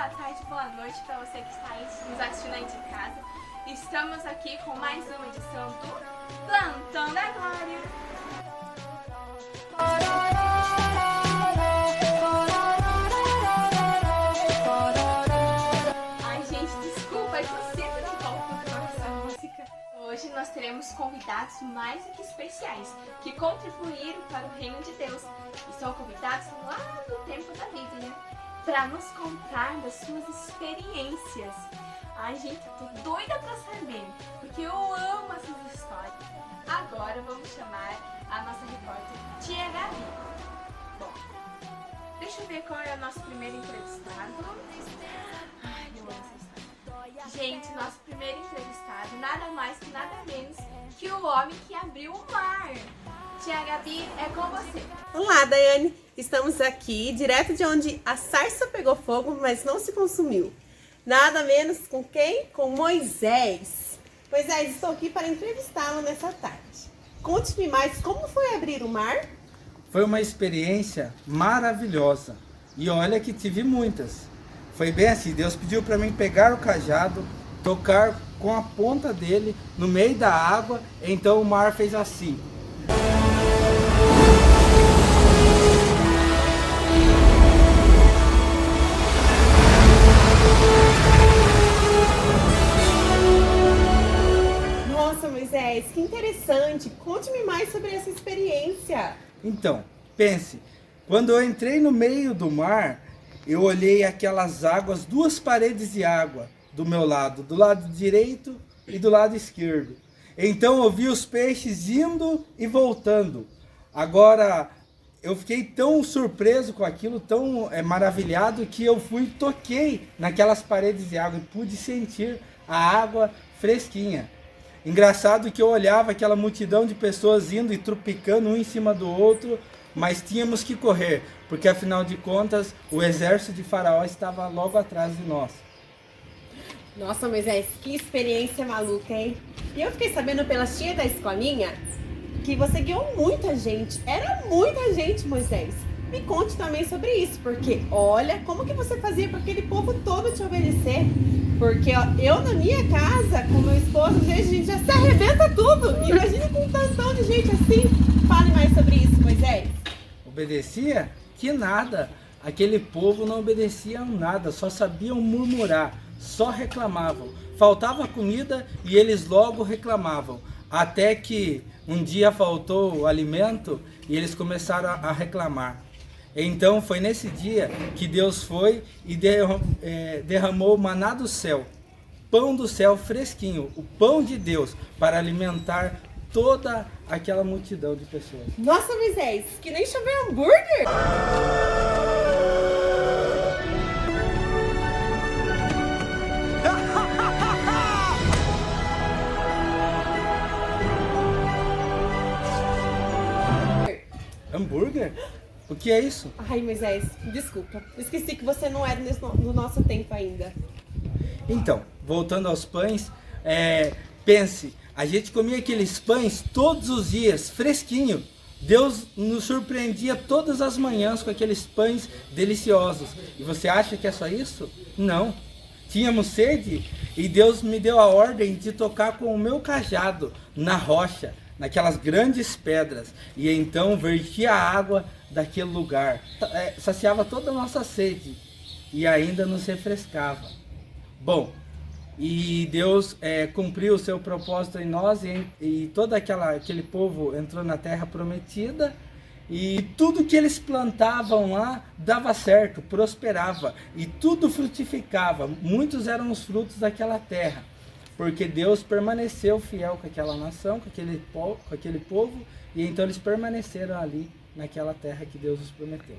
boa tarde, boa noite para você que está aí nos assistindo aí de casa. Estamos aqui com mais uma edição do Plantão da Glória. Ai, gente, desculpa, é que eu sempre não toco com essa música. Hoje nós teremos convidados mais do que especiais, que contribuíram para o reino de Deus. E são convidados lá no tempo da vida, né? Para nos contar das suas experiências. Ai, gente, eu tô doida pra saber, porque eu amo essas histórias. Agora vamos chamar a nossa repórter, Tia Gabi. Bom, deixa eu ver qual é o nosso primeiro entrevistado. Ai, eu amo essa história. Gente, nosso primeiro entrevistado, nada mais que nada menos que o homem que abriu o mar. Tia Gabi, é com você. Olá, Daiane. Estamos aqui, direto de onde a sarça pegou fogo, mas não se consumiu. Nada menos com quem? Com Moisés. Moisés, estou aqui para entrevistá-lo nessa tarde. Conte-me mais, como foi abrir o mar? Foi uma experiência maravilhosa. E olha que tive muitas. Foi bem assim, Deus pediu para mim pegar o cajado, tocar com a ponta dele no meio da água, então o mar fez assim. Nossa, Moisés, que interessante. Conte-me mais sobre essa experiência. Então, pense, quando eu entrei no meio do mar, eu olhei aquelas águas, duas paredes de água do meu lado, do lado direito e do lado esquerdo. Então eu vi os peixes indo e voltando. Agora, eu fiquei tão surpreso com aquilo, tão maravilhado, que eu fui e toquei naquelas paredes de água e pude sentir a água fresquinha. Engraçado que eu olhava aquela multidão de pessoas indo e tropicando um em cima do outro, mas tínhamos que correr, porque afinal de contas o exército de Faraó estava logo atrás de nós. Nossa, Moisés, que experiência maluca, hein? E eu fiquei sabendo pelas tias da escolinha que você guiou muita gente. Era muita gente, Moisés. Me conte também sobre isso, porque olha, como que você fazia para aquele povo todo te obedecer? Porque ó, eu na minha casa, com meu esposo, às vezes a gente já se arrebenta tudo. Imagina com um tantão de gente assim. Fale mais sobre isso, Moisés. Obedecia? Que nada. Aquele povo não obedecia a nada, só sabiam murmurar, só reclamavam. Faltava comida e eles logo reclamavam. Até que um dia faltou o alimento e eles começaram a reclamar. Então foi nesse dia que Deus foi e derramou o maná do céu, pão do céu fresquinho, o pão de Deus, para alimentar toda aquela multidão de pessoas. Nossa, Moisés, que nem chover hambúrguer! Hambúrguer? O que é isso? Ai, Moisés, desculpa. Esqueci que você não era no nosso tempo ainda. Então, voltando aos pães, pense, a gente comia aqueles pães todos os dias, fresquinho. Deus nos surpreendia todas as manhãs com aqueles pães deliciosos. E você acha que é só isso? Não. Tínhamos sede e Deus me deu a ordem de tocar com o meu cajado na rocha, naquelas grandes pedras, e então vertia a água daquele lugar. Saciava toda a nossa sede e ainda nos refrescava. Bom, e Deus cumpriu o seu propósito em nós e todo aquele povo entrou na terra prometida e tudo que eles plantavam lá dava certo, prosperava e tudo frutificava. Muitos eram os frutos daquela terra, porque Deus permaneceu fiel com aquela nação, com aquele povo, e então eles permaneceram ali naquela terra que Deus nos prometeu.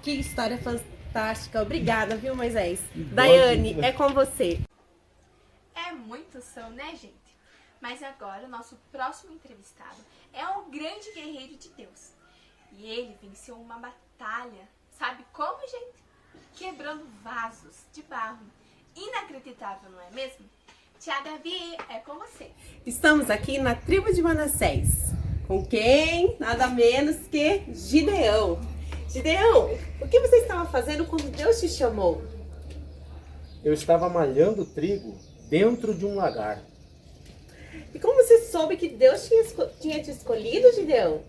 Que história fantástica. Obrigada, viu, Moisés? Daiane, é com você. É muito som, né, gente? Mas agora o nosso próximo entrevistado é um grande guerreiro de Deus. E ele venceu uma batalha, sabe como, gente? Quebrando vasos de barro. Inacreditável, não é mesmo? Tia Gabi, é com você. Estamos aqui na tribo de Manassés. Com quem? Nada menos que Gideão. Gideão, o que você estava fazendo quando Deus te chamou? eu estava malhando trigo dentro de um lagar. E como você soube que Deus tinha te escolhido, Gideão?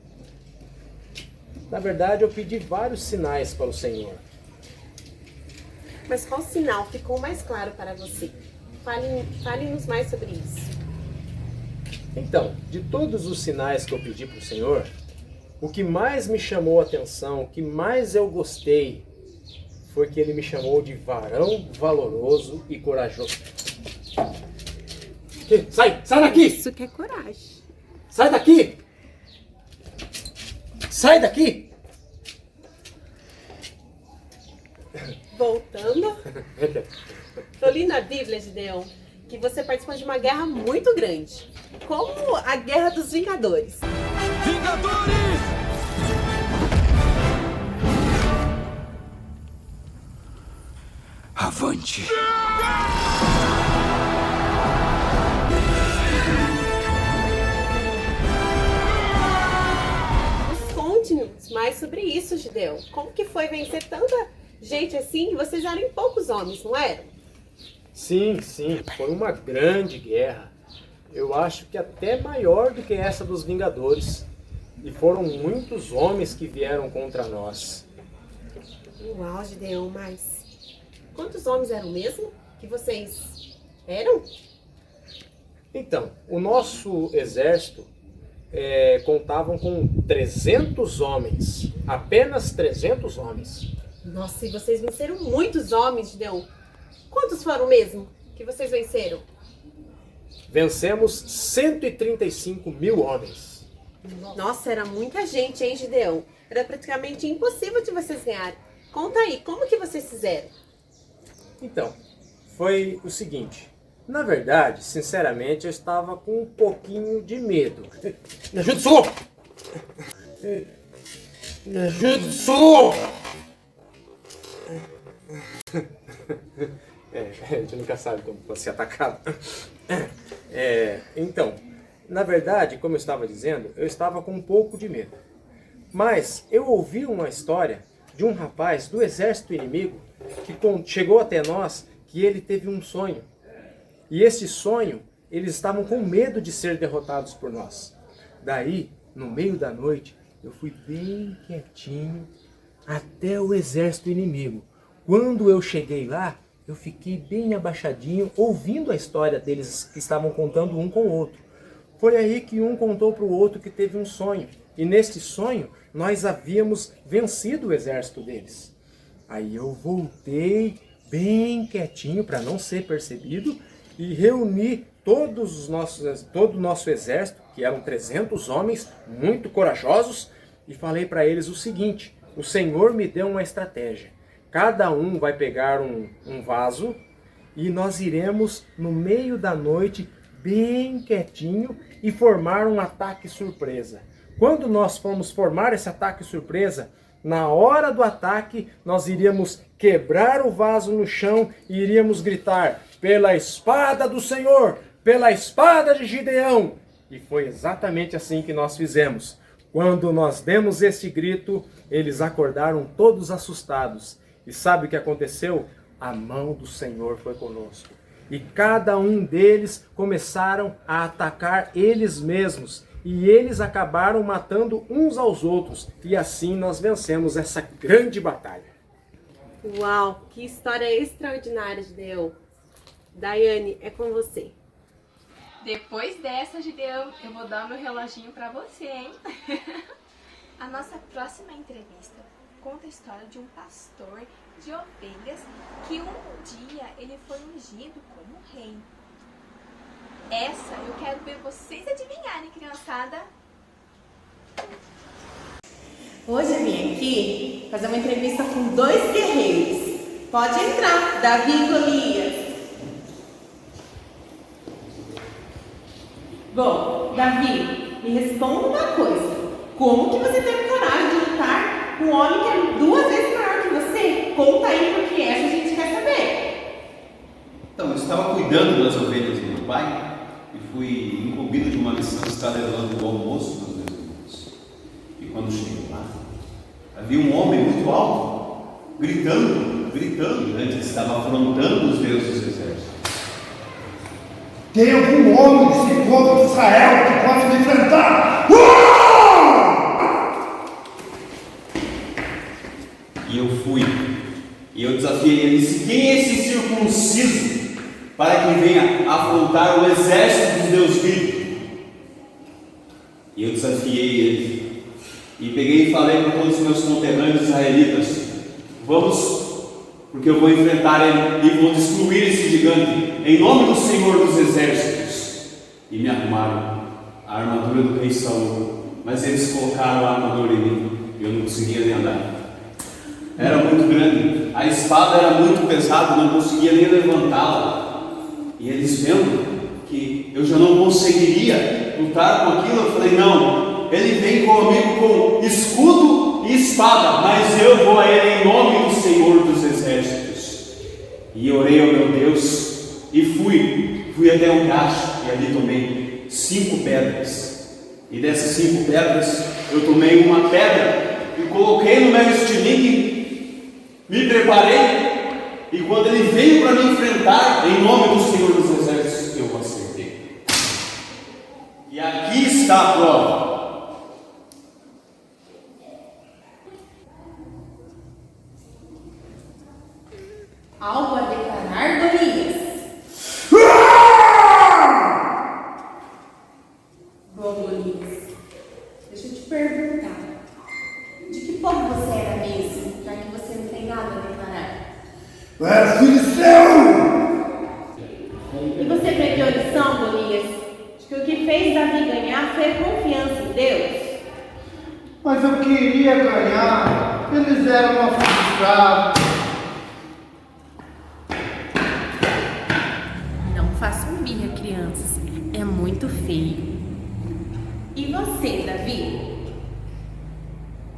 Na verdade, eu pedi vários sinais para o Senhor. Mas qual sinal ficou mais claro para você? Fale-nos mais sobre isso. Então, de todos os sinais que eu pedi para o Senhor, o que mais me chamou a atenção, o que mais eu gostei, foi que ele me chamou de varão valoroso e corajoso. Sai! Sai daqui! Isso que é coragem. Sai daqui! Sai daqui! Voltando, eu li na Bíblia, Gideão, que você participou de uma guerra muito grande, como a Guerra dos Vingadores. Vingadores! Avante! Conte-nos mais sobre isso, Gideão. Como que foi vencer tanta gente assim? Vocês eram em poucos homens, não eram? Sim, foi uma grande guerra. Eu acho que até maior do que essa dos Vingadores. E foram muitos homens que vieram contra nós. Uau, Gideão, mas quantos homens eram mesmo que vocês eram? Então, o nosso exército contavam com 300 homens. Apenas 300 homens. Nossa, e vocês venceram muitos homens, Gideão. Quantos foram mesmo que vocês venceram? Vencemos 135 mil homens. Nossa, era muita gente, hein, Gideão? Era praticamente impossível de vocês ganharem. Conta aí, como que vocês fizeram? Então, foi o seguinte. Na verdade, sinceramente, eu estava com um pouquinho de medo. Me ajuda, socorro! Me ajuda, socorro! A gente nunca sabe como pode ser atacado. Então, na verdade, como eu estava dizendo, eu estava com um pouco de medo. Mas eu ouvi uma história de um rapaz do exército inimigo que chegou até nós, que ele teve um sonho. E esse sonho, eles estavam com medo de ser derrotados por nós. Daí, no meio da noite, eu fui bem quietinho até o exército inimigo. Quando eu cheguei lá, eu fiquei bem abaixadinho, ouvindo a história deles que estavam contando um com o outro. Foi aí que um contou para o outro que teve um sonho. E neste sonho, nós havíamos vencido o exército deles. Aí eu voltei bem quietinho para não ser percebido e reuni todo o nosso exército, que eram 300 homens, muito corajosos, e falei para eles o seguinte: o Senhor me deu uma estratégia. Cada um vai pegar um vaso e nós iremos no meio da noite, bem quietinho, e formar um ataque surpresa. Quando nós formos formar esse ataque surpresa, na hora do ataque, nós iríamos quebrar o vaso no chão e iríamos gritar: pela espada do Senhor, pela espada de Gideão. E foi exatamente assim que nós fizemos. Quando nós demos esse grito, eles acordaram todos assustados. E sabe o que aconteceu? A mão do Senhor foi conosco. E cada um deles começaram a atacar eles mesmos. E eles acabaram matando uns aos outros. E assim nós vencemos essa grande batalha. Uau, que história extraordinária, Gideão. Daiane, é com você. Depois dessa, Gideão, eu vou dar meu reloginho pra você, hein? A nossa próxima entrevista conta a história de um pastor de ovelhas que um dia ele foi ungido como rei. Essa eu quero ver vocês adivinharem, criançada. Hoje eu vim aqui fazer uma entrevista com 2 guerreiros. Pode entrar, Davi e Golias. Bom, Davi, me responda uma coisa. Como que você teve coragem de lutar com um homem que é 2 vezes maior que você? Conta aí, porque essa a gente quer saber. Então, eu estava cuidando das ovelhas do meu pai e fui incumbido de uma missão de estar levando o almoço dos meus irmãos. E quando cheguei lá, havia um homem muito alto, gritando gritando, antes estava afrontando os deuses dos exércitos. Tem algum homem desse povo de Israel que possa me enfrentar? E eu fui, e eu desafiei ele, disse: quem é esse circunciso para que venha afrontar o exército dos Deus vivos? E eu desafiei ele, e peguei e falei para todos os meus conterrâneos israelitas: vamos, porque eu vou enfrentar ele e vou destruir esse gigante, em nome do Senhor dos Exércitos. E me arrumaram a armadura do rei Saul, mas eles colocaram a armadura em mim, e eu não conseguia nem andar. Era muito grande, a espada era muito pesada, não conseguia nem levantá-la. E eles vendo que eu já não conseguiria lutar com aquilo, eu falei: não, ele vem comigo com escudo e espada, mas eu vou a ele em nome do Senhor dos Exércitos. E orei ao meu Deus e fui até um riacho, e ali tomei 5 pedras. E dessas 5 pedras eu tomei uma pedra e coloquei no meu estilingue. Me preparei, e quando ele veio para me enfrentar, em nome do Senhor dos Exércitos, eu o acertei. E aqui está a prova. Algo a declarar, Golias? Bom, Golias, deixa eu te perguntar. De que povo você era mesmo, já que você não tem nada a declarar? Eu era filisteu! E você perdeu a lição, Golias, de que o que fez Davi ganhar foi a confiança em Deus? Mas eu queria ganhar. Eles eram nossos escravos. Não façam birra, crianças. É muito feio. E você, Davi?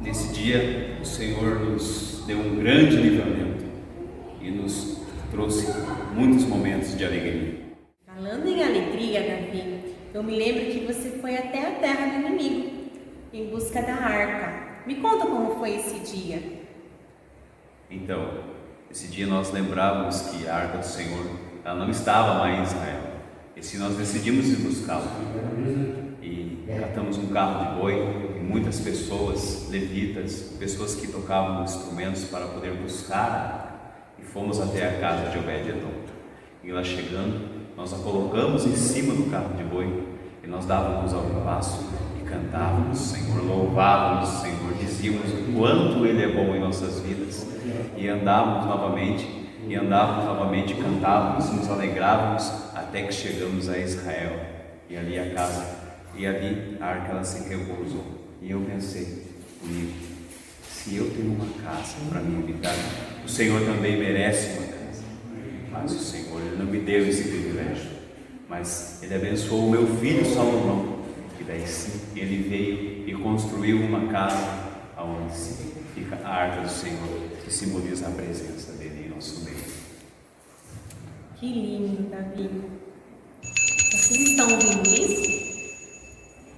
Nesse dia, o Senhor nos deu um grande livramento e nos trouxe muitos momentos de alegria. Falando em alegria, Davi, eu me lembro que você foi até a terra do inimigo, em busca da arca. Me conta como foi esse dia. Então, esse dia nós lembrávamos que a arca do Senhor, ela não estava mais em Israel. E assim nós decidimos ir buscá-la. E catamos um carro de boi, e muitas pessoas, levitas, pessoas que tocavam instrumentos para poder buscar a arca. E fomos até a casa de Obed-Edom. E lá chegando, nós a colocamos em cima do carro de boi, e nós dávamos algum passo e cantávamos o Senhor, louvávamos o Senhor, dizíamos o quanto Ele é bom em nossas vidas, e andávamos novamente, cantávamos, nos alegrávamos, até que chegamos a Israel, e ali a arca ela se repousou. E eu pensei comigo: se eu tenho uma casa para me habitar, o Senhor também merece uma casa. Mas o Senhor, Ele não me deu esse privilégio, mas Ele abençoou o meu filho Salomão, e daí sim, ele veio e construiu uma casa onde fica a arca do Senhor, que simboliza a presença dEle em nosso meio. Que lindo, Davi. Vocês estão ouvindo isso?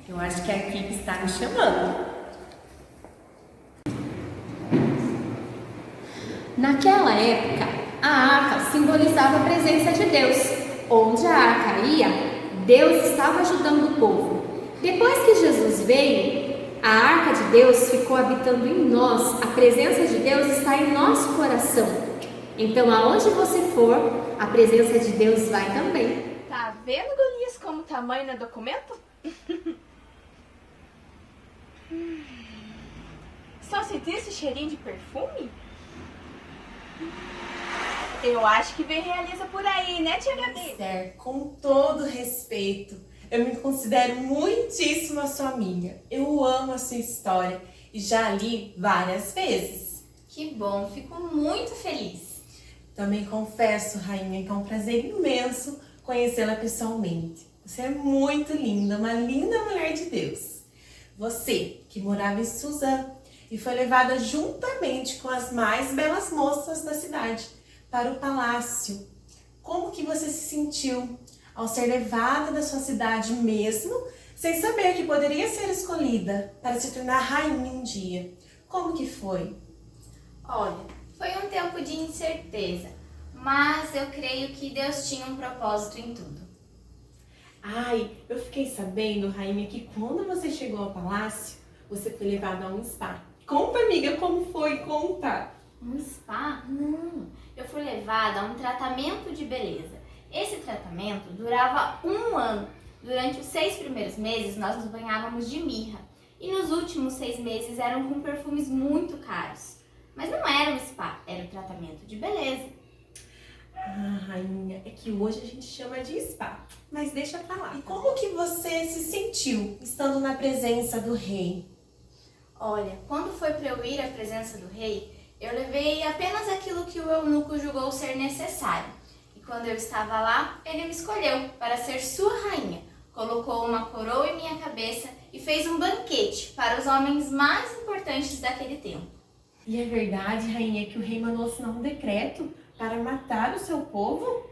Eu acho que a equipe está me chamando. Naquela época, a arca simbolizava a presença de Deus. Onde a arca ia, Deus estava ajudando o povo. Depois que Jesus veio, a arca de Deus ficou habitando em nós. A presença de Deus está em nosso coração. Então, aonde você for, a presença de Deus vai também. Tá vendo, Golias, como o tamanho no documento? Só sentir esse cheirinho de perfume? Eu acho que vem Realiza por aí, né, tia Gabi? Esther, com todo respeito, eu me considero muitíssimo a sua amiga. Eu amo a sua história e já li várias vezes. Que bom, fico muito feliz. Também confesso, rainha, que é um prazer imenso conhecê-la pessoalmente. Você é muito linda, uma linda mulher de Deus. Você, que morava em Suzã e foi levada juntamente com as mais belas moças da cidade para o palácio. Como que você se sentiu ao ser levada da sua cidade mesmo, sem saber que poderia ser escolhida para se tornar rainha um dia? Como que foi? Olha, Foi um tempo de incerteza, mas eu creio que Deus tinha um propósito em tudo. Ai, eu fiquei sabendo, rainha, que quando você chegou ao palácio, você foi levada a um spa. Conta, amiga, como foi? Conta! Um spa? Não, eu fui levada a um tratamento de beleza. Esse tratamento durava 1 ano. Durante os 6 primeiros meses, nós nos banhávamos de mirra. E nos últimos 6 meses eram com perfumes muito caros. Mas não era um spa, era um tratamento de beleza. Ah, rainha, é que hoje a gente chama de spa, mas deixa pra lá. E como que você se sentiu estando na presença do rei? Olha, quando foi para eu ir à presença do rei, eu levei apenas aquilo que o eunuco julgou ser necessário. E quando eu estava lá, ele me escolheu para ser sua rainha. Colocou uma coroa em minha cabeça e fez um banquete para os homens mais importantes daquele tempo. E é verdade, rainha, que o rei mandou assinar um decreto para matar o seu povo?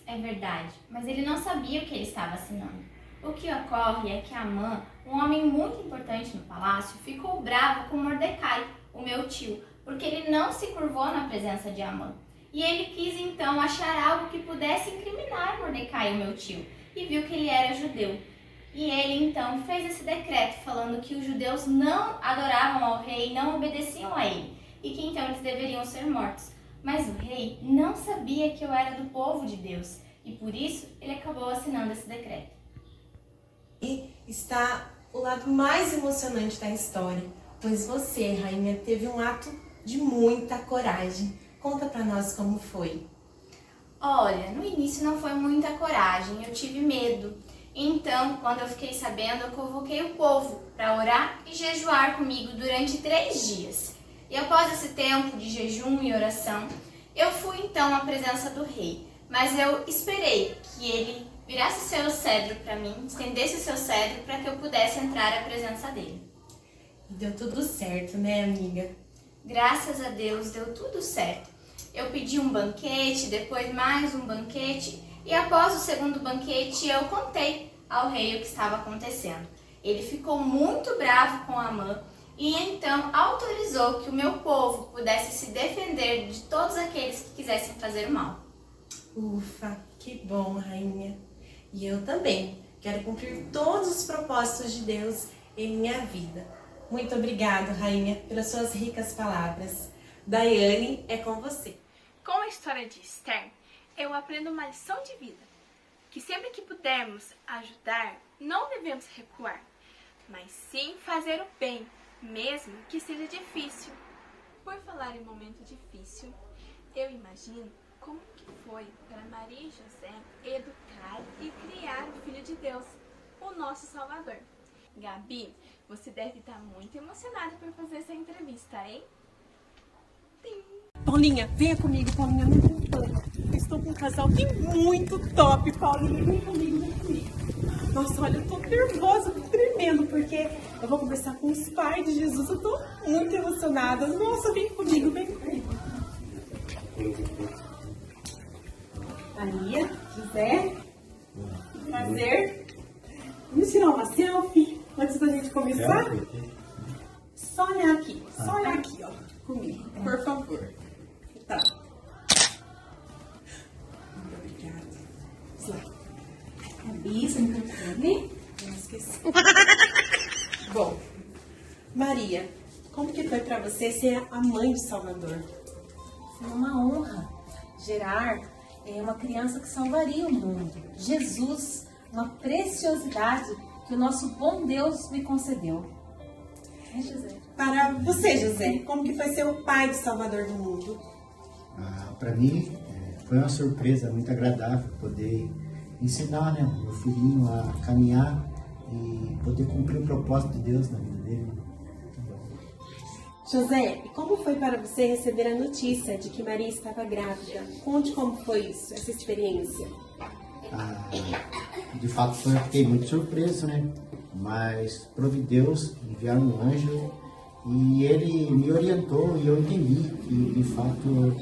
É verdade, mas ele não sabia o que ele estava assinando. O que ocorre é que Amã, um homem muito importante no palácio, ficou bravo com Mordecai, o meu tio, porque ele não se curvou na presença de Amã. E ele quis então achar algo que pudesse incriminar Mordecai, o meu tio, e viu que ele era judeu. E ele então fez esse decreto falando que os judeus não adoravam ao rei e não obedeciam a ele, e que então eles deveriam ser mortos. Mas o rei não sabia que eu era do povo de Deus, e por isso ele acabou assinando esse decreto. E está o lado mais emocionante da história, pois você, rainha, teve um ato de muita coragem. Conta pra nós como foi. Olha, no início não foi muita coragem, eu tive medo. Então, quando eu fiquei sabendo, eu convoquei o povo para orar e jejuar comigo durante 3 dias. E após esse tempo de jejum e oração, eu fui então à presença do rei. Mas eu esperei que ele virasse o seu cedro para mim, estendesse o seu cedro para que eu pudesse entrar à presença dele. E deu tudo certo, né, amiga? Graças a Deus, deu tudo certo. Eu pedi um banquete, depois mais um banquete, e após o segundo banquete eu contei ao rei o que estava acontecendo. Ele ficou muito bravo com Amã e então autorizou que o meu povo pudesse se defender de todos aqueles que quisessem fazer o mal. Ufa, que bom, rainha. E eu também quero cumprir todos os propósitos de Deus em minha vida. Muito obrigada, rainha, pelas suas ricas palavras. Daiane, é com você. Com a história de Esther, eu aprendo uma lição de vida, que sempre que pudermos ajudar, não devemos recuar, mas sim fazer o bem, mesmo que seja difícil. Por falar em momento difícil, eu imagino como que foi para Maria e José educar e criar o Filho de Deus, o nosso Salvador. Gabi, você deve estar muito emocionada por fazer essa entrevista, hein? Sim. Paulinha, venha comigo, Paulinha, não tem pano. Eu estou com um casal que muito top, Paulinha, vem comigo, vem comigo. Nossa, olha, eu tô nervosa, tô tremendo, porque eu vou conversar com os pais de Jesus, eu tô muito emocionada. Nossa, vem comigo, vem comigo. Maria, José, prazer. Vamos tirar uma selfie antes da gente começar? Só olhar aqui, ó, comigo, por favor. Tá. Muito obrigada. Vamos lá. Avisa no microfone. Não esqueci. Bom, Maria, como que foi pra você ser a mãe de Salvador? Foi uma honra gerar uma criança que salvaria o mundo. Jesus, uma preciosidade que o nosso bom Deus me concedeu. É, José? Para você, José, como que foi ser o pai de Salvador do mundo? Para mim, foi uma surpresa muito agradável poder ensinar, né, meu filhinho a caminhar e poder cumprir o propósito de Deus na vida dele. José, e como foi para você receber a notícia de que Maria estava grávida? Conte como foi isso, essa experiência. De fato, eu fiquei muito surpreso, né? Mas, provideus, enviaram um anjo e ele me orientou e eu entendi que, de fato,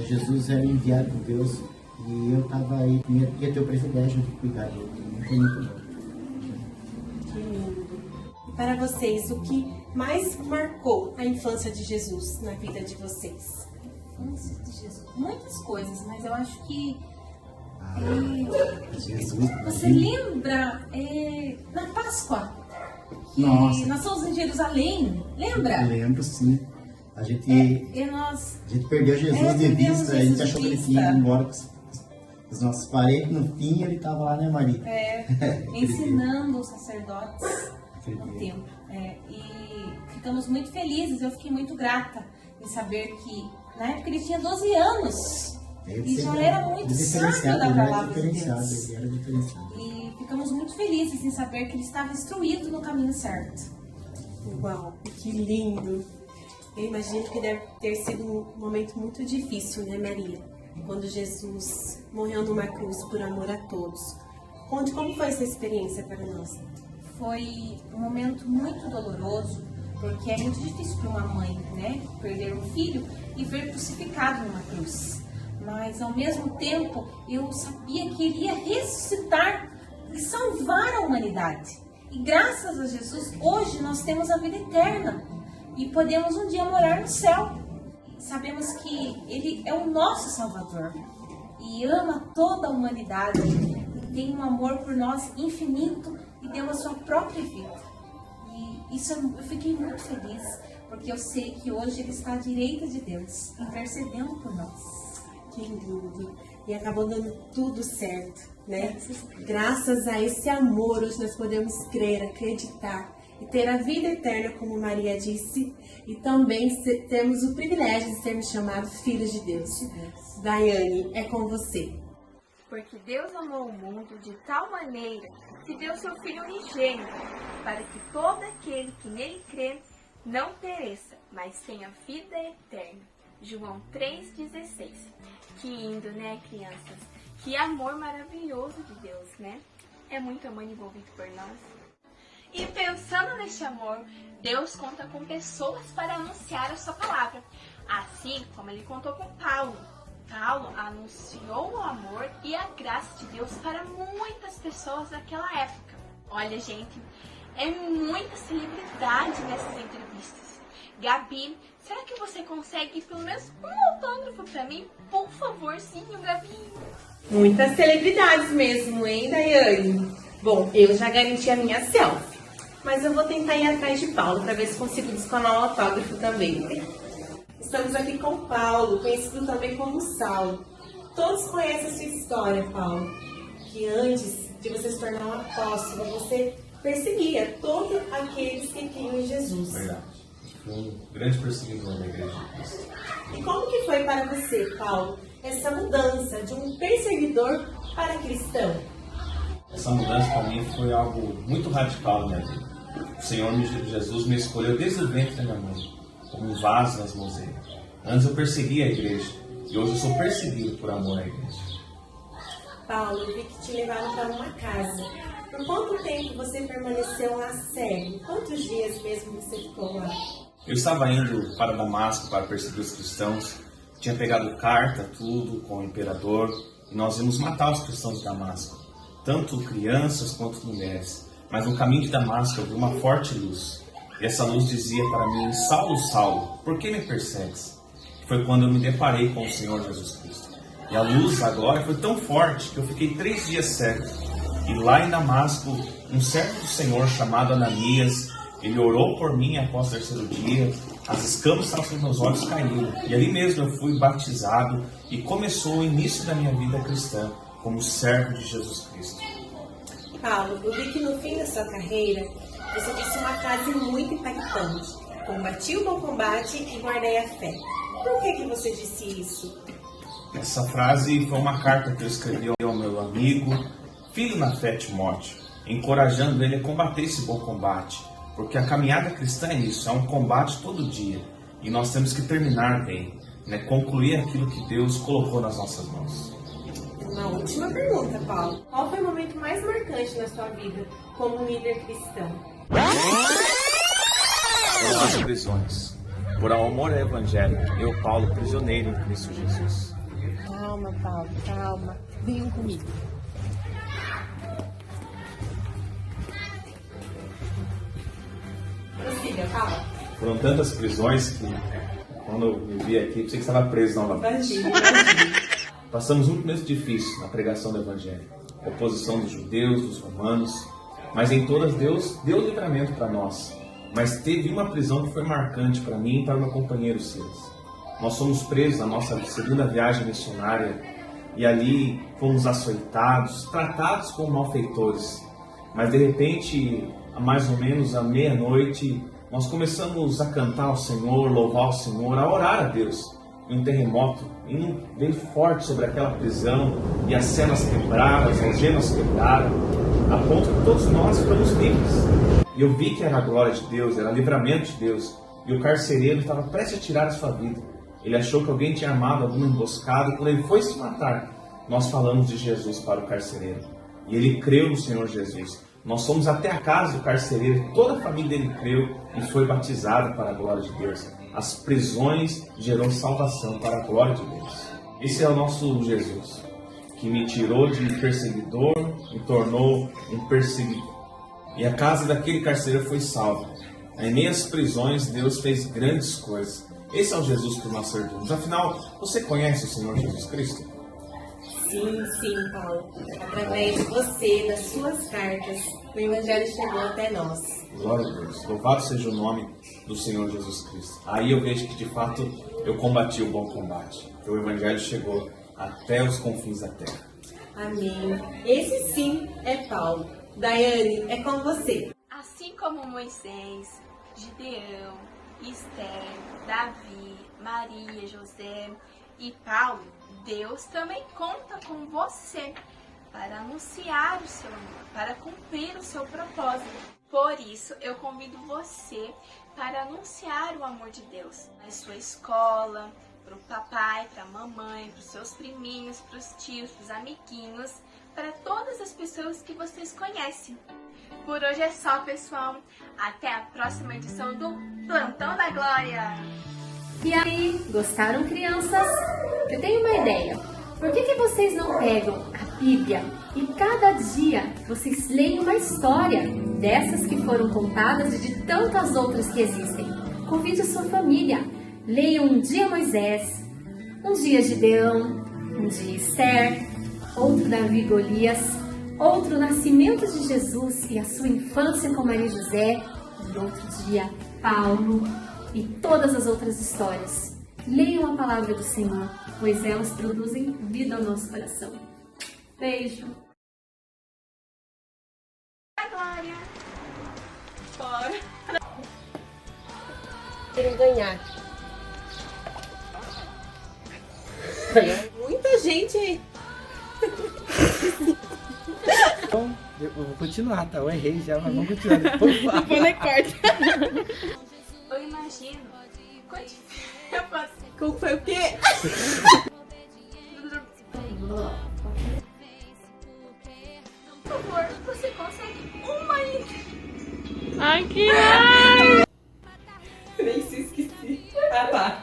Jesus era enviado por Deus e eu estava aí, ia ter o privilégio de cuidar dele. Foi muito bom. Que lindo. E para vocês, o que mais marcou a infância de Jesus na vida de vocês? infância de Jesus. Muitas coisas, mas eu acho que Jesus, você lembra na Páscoa? Que Nossa. nós fomos em Jerusalém, lembra? Eu lembro, sim. A gente perdeu Jesus de vista, a gente achou que ele tinha ido embora com os nossos parentes, no fim ele estava lá, né, Maria? Ensinando os sacerdotes no templo. E ficamos muito felizes, eu fiquei muito grata em saber que na época ele tinha 12 anos. E já era muito sábio da palavra de Deus. Ele era diferenciado. E ficamos muito felizes em saber que ele estava instruído no caminho certo. Uau, que lindo! Eu imagino que deve ter sido um momento muito difícil, né, Maria? Quando Jesus morreu numa cruz por amor a todos. Conte como foi essa experiência para nós. Foi um momento muito doloroso, porque é muito difícil para uma mãe, né, perder um filho e ver crucificado numa cruz. Mas, ao mesmo tempo, eu sabia que ele ia ressuscitar e salvar a humanidade. E graças a Jesus, hoje nós temos a vida eterna e podemos um dia morar no céu. Sabemos que ele é o nosso Salvador e ama toda a humanidade e tem um amor por nós infinito e deu a sua própria vida. E isso eu fiquei muito feliz, porque eu sei que hoje ele está à direita de Deus, intercedendo por nós. Que lindo! E acabou dando tudo certo, né? Graças a esse amor, hoje nós podemos crer, acreditar e ter a vida eterna, como Maria disse, e também temos o privilégio de sermos chamados filhos de Deus. Daiane, é com você. Porque Deus amou o mundo de tal maneira que deu seu Filho unigênito, para que todo aquele que nele crê não pereça, mas tenha vida eterna. João 3,16. Que lindo, né, crianças? Que amor maravilhoso de Deus, né? É muito amor envolvido por nós. E pensando neste amor, Deus conta com pessoas para anunciar a sua palavra. Assim como ele contou com Paulo. Paulo anunciou o amor e a graça de Deus para muitas pessoas daquela época. Olha, gente, é muita celebridade nessas entrevistas. Gabi, será que você consegue pelo menos um autógrafo para mim? Por favorzinho, Gabi. Muitas celebridades mesmo, hein, Daiane? Bom, eu já garanti a minha selfie, mas eu vou tentar ir atrás de Paulo para ver se consigo descolar um autógrafo também. Estamos aqui com Paulo, conhecido também como Saulo. Todos conhecem a sua história, Paulo, que antes de você se tornar um apóstolo, você perseguia todos aqueles que criam em Jesus. Verdade. Foi um grande perseguidor da Igreja de Cristo. E como que foi para você, Paulo, essa mudança de um perseguidor para cristão? Essa mudança para mim foi algo muito radical na minha vida. O Senhor Jesus me escolheu desde o ventre da minha mãe, como um vaso nas mãos dele. Antes eu perseguia a igreja e hoje eu sou perseguido por amor à igreja. Paulo, eu vi que te levaram para uma casa. Por quanto tempo você permaneceu lá cego? Quantos dias mesmo você ficou lá? Eu estava indo para Damasco para perseguir os cristãos, tinha pegado carta, tudo, com o imperador, e nós íamos matar os cristãos de Damasco, tanto crianças quanto mulheres. Mas no caminho de Damasco eu vi uma forte luz, e essa luz dizia para mim: Saulo, Saulo, por que me persegues? Foi quando eu me deparei com o Senhor Jesus Cristo. E a luz agora foi tão forte que eu fiquei 3 dias cego. E lá em Damasco, um servo do Senhor chamado Ananias, ele orou por mim após o 3º dia, as escamas estavam sobre meus olhos caíram. E ali mesmo eu fui batizado e começou o início da minha vida cristã como servo de Jesus Cristo. Paulo, eu vi que no fim da sua carreira, você disse uma frase muito impactante: combati o bom combate e guardei a fé. Por que você disse isso? Essa frase foi uma carta que eu escrevi ao meu amigo, filho na fé, Timóteo, encorajando ele a combater esse bom combate. Porque a caminhada cristã é isso, é um combate todo dia. E nós temos que terminar bem, né? Concluir aquilo que Deus colocou nas nossas mãos. Uma última pergunta, Paulo. Qual foi o momento mais marcante na sua vida como um líder cristão? Foram as prisões. Por amor ao Evangelho, eu, Paulo, prisioneiro em Cristo Jesus. Calma, Paulo, calma. Venham comigo. Prossiga, Paulo. Foram tantas prisões que, Quando eu me vi aqui, pensei que estava preso novamente. Passamos um começo difícil na pregação do Evangelho. Oposição dos judeus, dos romanos, mas em todas Deus deu livramento para nós. Mas teve uma prisão que foi marcante para mim e para o meu companheiro Silas. Nós fomos presos na nossa segunda viagem missionária e ali fomos açoitados, tratados como malfeitores. Mas de repente, a mais ou menos à meia-noite, nós começamos a cantar ao Senhor, louvar ao Senhor, a orar a Deus. E um terremoto veio forte sobre aquela prisão e as cenas quebraram, as algemas quebraram, a ponto que todos nós ficamos livres. E eu vi que era a glória de Deus, era o livramento de Deus. E o carcereiro estava prestes a tirar a sua vida. Ele achou que alguém tinha armado alguma emboscada e quando ele foi se matar, nós falamos de Jesus para o carcereiro. E ele creu no Senhor Jesus. Nós fomos até a casa do carcereiro, toda a família dele creu e foi batizada para a glória de Deus. As prisões gerou salvação para a glória de Deus. Esse é o nosso Jesus, que me tirou de perseguidor e tornou um perseguidor. E a casa daquele carcereiro foi salva. Em meio às prisões, Deus fez grandes coisas. Esse é o Jesus que nós servimos. Afinal, você conhece o Senhor Jesus Cristo? Sim, sim, Paulo. Através de você, das suas cartas, o Evangelho chegou até nós. Glória a Deus. Louvado seja o nome do Senhor Jesus Cristo. Aí eu vejo que, de fato, eu combati o bom combate. Que o Evangelho chegou até os confins da terra. Amém. Esse sim é Paulo. Daiane, é com você. Assim como Moisés, Gideão, Esther, Davi, Maria, José e Paulo, Deus também conta com você para anunciar o seu amor, para cumprir o seu propósito. Por isso, eu convido você para anunciar o amor de Deus na sua escola, para o papai, para a mamãe, para os seus priminhos, para os tios, para os amiguinhos, para todas as pessoas que vocês conhecem. Por hoje é só, pessoal. Até a próxima edição do Plantão da Glória. E aí, gostaram, crianças? Eu tenho uma ideia. Por que vocês não pegam a Bíblia e cada dia vocês leem uma história dessas que foram contadas e de tantas outras que existem? Convide a sua família. Leiam um dia Moisés, um dia Gideão, um dia Esther, outro Davi e Golias, outro nascimento de Jesus e a sua infância com Maria e José, e outro dia Paulo e todas as outras histórias. Leiam a palavra do Senhor, pois elas produzem vida ao nosso coração. Beijo! Glória! Bora! Querem ganhar. Muita gente aí. Então, eu vou continuar, tá? Eu errei já, mas vamos continuar. Depois eu falo. Depois não corta. Eu imagino quando eu faço. Como foi o quê? Por favor, você consegue uma aí? Ai, que ai! Nem se esqueci. Ah,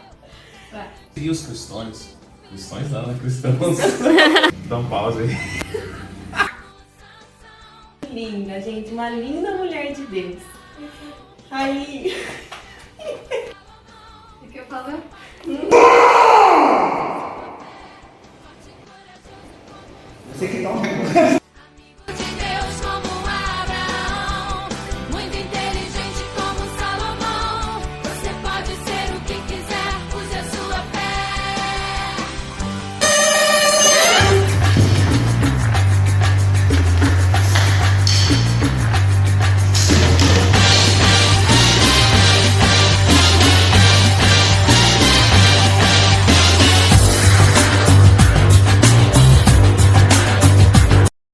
tá. E os cristãos? Cristãos não, né? Cristãos. Dá um pause aí. Linda, gente. Uma linda mulher de Deus. Aí... O que eu falo?